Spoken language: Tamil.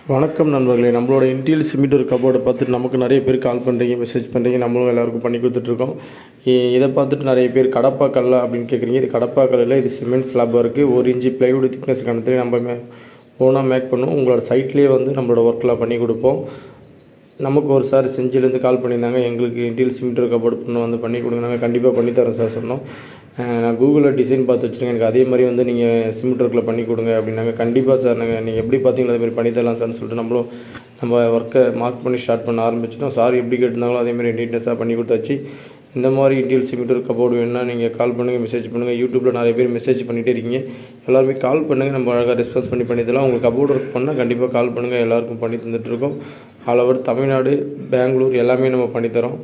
வணக்கம் நண்பர்களே. நம்மளோட இன்டீரியர் சிமெண்ட் கபோர்டை பார்த்துட்டு நமக்கு நிறைய பேர் கால் பண்ணுறீங்க, மெசேஜ் பண்ணுறீங்க. நம்மளும் எல்லாருக்கும் பண்ணி கொடுத்துட்ருக்கோம். இதை பார்த்துட்டு நிறைய பேர் கடப்பா கல்லா அப்படின்னு கேட்குறீங்க. இது கடப்பா கல்லில் இது சிமெண்ட் ஸ்லாப் இருக்குது. 1 இன்ச்சு ப்ளைவுட் திக்னஸ் கணத்தில் நம்ம ஓனாக மேக் பண்ணுவோம். உங்களோட சைட்லேயே வந்து நம்மளோட ஒர்க்கெலாம் பண்ணி கொடுப்போம். நமக்கு ஒரு சார் செஞ்சிலேருந்து கால் பண்ணியிருந்தாங்க, எங்களுக்கு இன்டீரியர் சிமெண்ட் கபோர்டு பண்ணி கொடுங்க. நாங்கள் கண்டிப்பாக பண்ணித்தரோம் சார் சொன்னோம். நான் கூகுளில் டிசைன் பார்த்து வச்சுருக்கேன், எனக்கு அதே மாதிரி வந்து நீங்கள் சிமெண்ட் ஒர்க்கில் பண்ணி கொடுங்க அப்படின்னாங்க. கண்டிப்பாக சார் நீங்கள் எப்படி பார்த்தீங்களோ அதேமாதிரி பண்ணித்தரலாம் சார்னு சொல்லிட்டு நம்ம ஒர்க்கை மார்க் பண்ணி ஸ்டார்ட் பண்ண ஆரம்பிச்சிட்டோம். சார் எப்படி கேட்டிருந்தாங்களோ அதேமாதிரி நீட்னஸாக பண்ணி கொடுத்தாச்சு. இந்த மாதிரி இன்டீரியர் சிமெண்ட் கபோர்டு வேணுன்னா நீங்கள் கால் பண்ணுங்கள், மெசேஜ் பண்ணுங்கள். யூடியூப்பில் நிறைய பேர் மெசேஜ் பண்ணிகிட்டே இருக்கீங்க. எல்லாருமே கால் பண்ணுங்கள், நம்ம அழகாக ரெஸ்பான்ஸ் பண்ணி தரலாம். உங்களுக்கு கபோர்டு ஒர்க் பண்ணால் கண்டிப்பாக கால் பண்ணுங்கள், எல்லாருக்கும் பண்ணி தந்துட்டுருக்கோம். ஆல் ஓவர் தமிழ்நாடு, பெங்களூர் எல்லாமே நம்ம பண்ணித்தரோம்.